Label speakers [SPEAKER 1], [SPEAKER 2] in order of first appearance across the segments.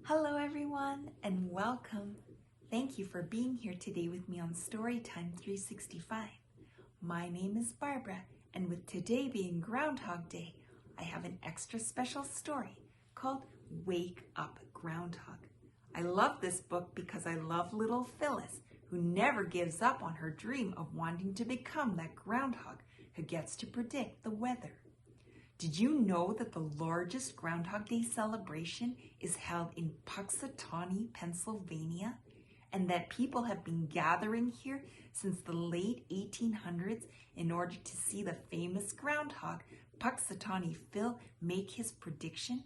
[SPEAKER 1] Hello everyone and welcome. Thank you for being here today with me on Storytime 365. My name is Barbara and with today being Groundhog Day, I have an extra special story called Wake Up Groundhog. I love this book because I love little Phyllis who never gives up on her dream of wanting to become that groundhog who gets to predict the weather. Did you know that the largest Groundhog Day celebration is held in Punxsutawney, Pennsylvania, and that people have been gathering here since the late 1800s in order to see the famous groundhog, Punxsutawney Phil, make his prediction?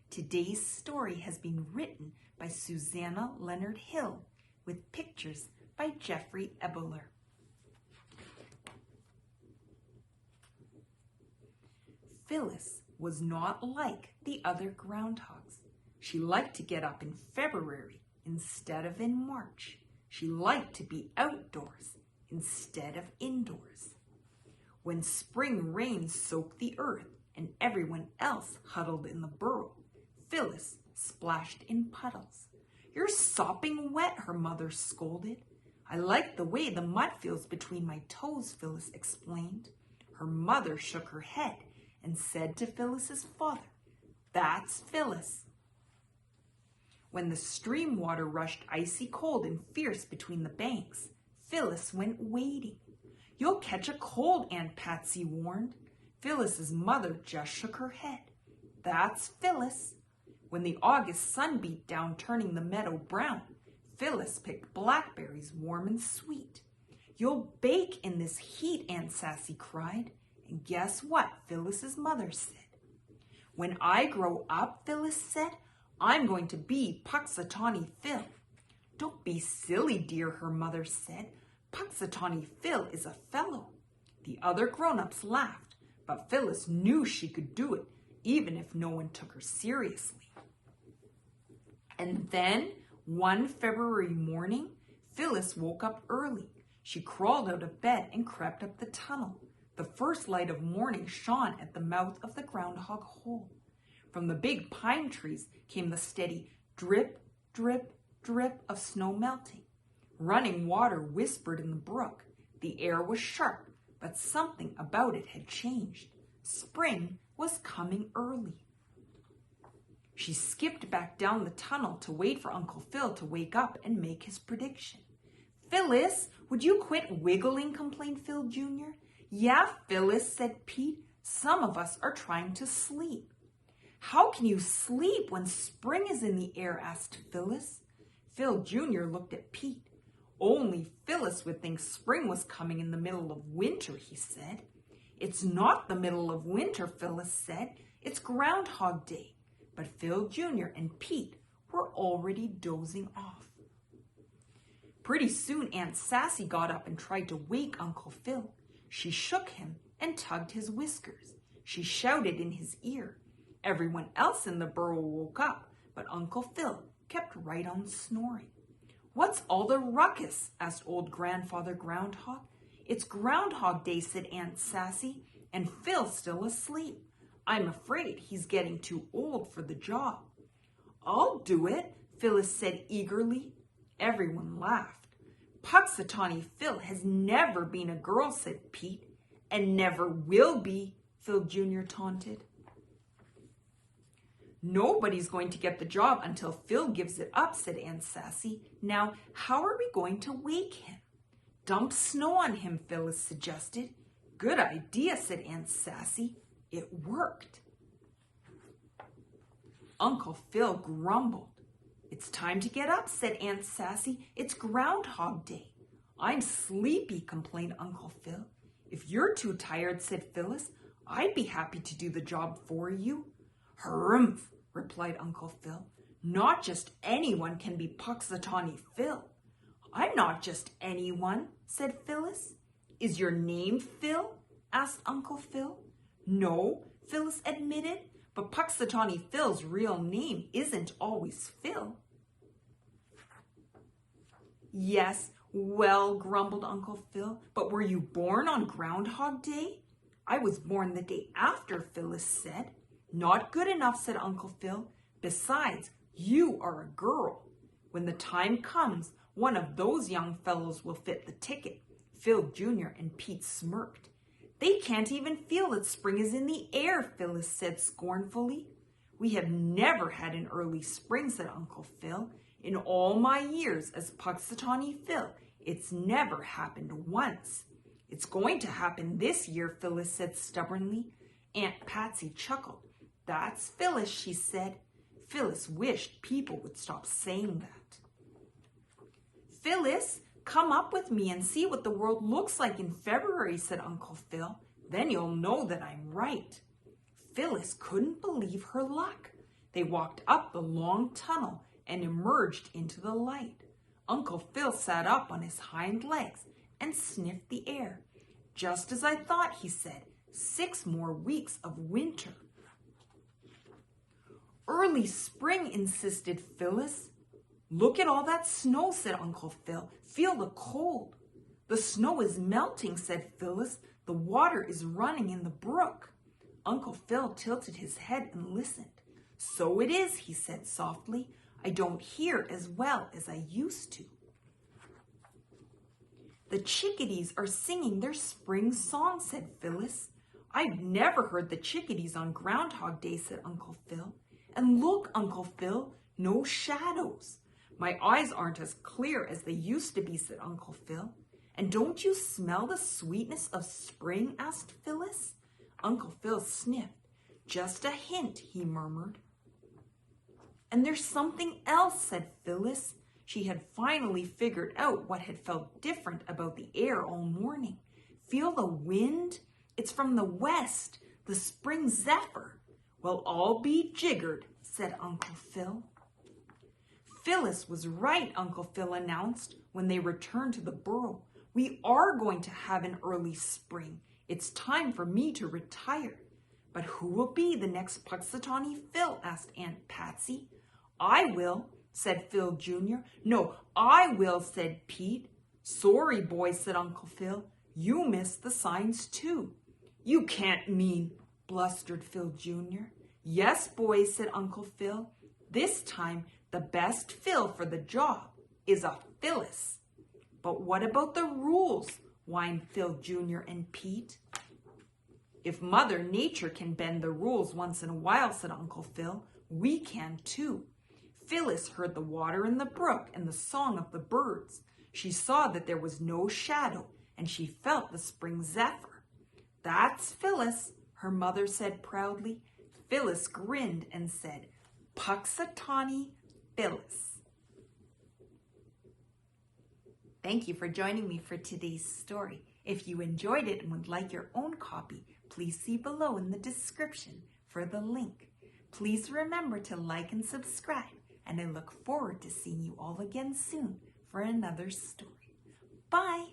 [SPEAKER 1] Today's story has been written by Susanna Leonard Hill with pictures by Jeffrey Ebeler. Phyllis was not like the other groundhogs. She liked to get up in February instead of in March. She liked to be outdoors instead of indoors. When spring rain soaked the earth and everyone else huddled in the burrow, Phyllis splashed in puddles. "You're sopping wet," her mother scolded. "I like the way the mud feels between my toes," Phyllis explained. Her mother shook her head and said to Phyllis's father, "That's Phyllis." When the stream water rushed icy cold and fierce between the banks, Phyllis went wading. "You'll catch a cold," Aunt Patsy warned. Phyllis's mother just shook her head. "That's Phyllis." When the August sun beat down, turning the meadow brown, Phyllis picked blackberries warm and sweet. "You'll bake in this heat," Aunt Sassy cried. And guess what Phyllis's mother said? "When I grow up," Phyllis said, "I'm going to be Punxsutawney Phil." "Don't be silly, dear," her mother said. "Punxsutawney Phil is a fellow." The other grown-ups laughed, but Phyllis knew she could do it, even if no one took her seriously. And then, one February morning, Phyllis woke up early. She crawled out of bed and crept up the tunnel. The first light of morning shone at the mouth of the groundhog hole. From the big pine trees came the steady drip, drip, drip of snow melting. Running water whispered in the brook. The air was sharp, but something about it had changed. Spring was coming early. She skipped back down the tunnel to wait for Uncle Phil to wake up and make his prediction. "Phyllis, would you quit wiggling?" complained Phil Jr. "Yeah, Phyllis," said Pete. "Some of us are trying to sleep." "How can you sleep when spring is in the air?" asked Phyllis. Phil Jr. looked at Pete. "Only Phyllis would think spring was coming in the middle of winter," he said. "It's not the middle of winter," Phyllis said. "It's Groundhog Day." But Phil Jr. and Pete were already dozing off. Pretty soon Aunt Sassy got up and tried to wake Uncle Phil. She shook him and tugged his whiskers. She shouted in his ear. Everyone else in the burrow woke up, but Uncle Phil kept right on snoring. "What's all the ruckus?" asked old Grandfather Groundhog. "It's Groundhog Day," said Aunt Sassy, "and Phil's still asleep. I'm afraid he's getting too old for the job." "I'll do it," Phyllis said eagerly. Everyone laughed. "Punxsutawney Phil has never been a girl," said Pete. "And never will be," Phil Jr. taunted. "Nobody's going to get the job until Phil gives it up," said Aunt Sassy. "Now, how are we going to wake him?" "Dump snow on him," Phyllis suggested. "Good idea," said Aunt Sassy. It worked. Uncle Phil grumbled. "It's time to get up," said Aunt Sassy. "It's Groundhog Day." "I'm sleepy," complained Uncle Phil. "If you're too tired," said Phyllis, "I'd be happy to do the job for you." "Harumph," replied Uncle Phil. "Not just anyone can be Punxsutawney Phil." "I'm not just anyone," said Phyllis. "Is your name Phil?" asked Uncle Phil. "No," Phyllis admitted. "But Punxsutawney Phil's real name isn't always Phil." "Yes, well," grumbled Uncle Phil, "but were you born on Groundhog Day?" "I was born the day after," Phyllis said. "Not good enough," said Uncle Phil. "Besides, You are a girl. When the time comes, one of those young fellows will fit the ticket. Phil Jr. and Pete smirked. They can't even feel that spring is in the air, Phyllis said scornfully. We have never had an early spring, said Uncle Phil. In all my years as Punxsutawney Phil, it's never happened once. It's going to happen this year, Phyllis said stubbornly. Aunt Patsy chuckled. That's Phyllis, she said. Phyllis wished people would stop saying that. Phyllis, come up with me and see what the world looks like in February, said Uncle Phil. Then you'll know that I'm right. Phyllis couldn't believe her luck. They walked up the long tunnel and emerged into the light. Uncle Phil sat up on his hind legs and sniffed the air. Just as I thought, he said. 6 more weeks of winter. Early spring, insisted Phyllis. Look at all that snow, said Uncle Phil. Feel the cold. The snow is melting, said Phyllis. The water is running in the brook. Uncle Phil tilted his head and listened. So it is, he said softly. I don't hear as well as I used to. The chickadees are singing their spring song, said Phyllis. I've never heard the chickadees on Groundhog Day, said Uncle Phil. And look, Uncle Phil, no shadows. My eyes aren't as clear as they used to be, said Uncle Phil. And don't you smell the sweetness of spring, asked Phyllis. Uncle Phil sniffed. Just a hint, he murmured. And there's something else, said Phyllis. She had finally figured out what had felt different about the air all morning. Feel the wind? It's from the west, the spring zephyr. Well, I'll be jiggered, said Uncle Phil. Phyllis was right, Uncle Phil announced when they returned to the burrow. We are going to have an early spring. It's time for me to retire. But who will be the next Punxsutawney Phil? Asked Aunt Patsy. I will, said Phil Jr. No, I will, said Pete. Sorry, boys, said Uncle Phil. You missed the signs too. You can't mean, blustered Phil Jr. Yes, boys, said Uncle Phil. This time, the best Phil for the job is a Phyllis. But what about the rules? Whined Phil Jr. and Pete. If Mother Nature can bend the rules once in a while, said Uncle Phil, we can too. Phyllis heard the water in the brook and the song of the birds. She saw that there was no shadow, and she felt the spring zephyr. That's Phyllis, her mother said proudly. Phyllis grinned and said, Punxsutawney Phyllis. Thank you for joining me for today's story. If you enjoyed it and would like your own copy, please see below in the description for the link. Please remember to like and subscribe, and I look forward to seeing you all again soon for another story. Bye!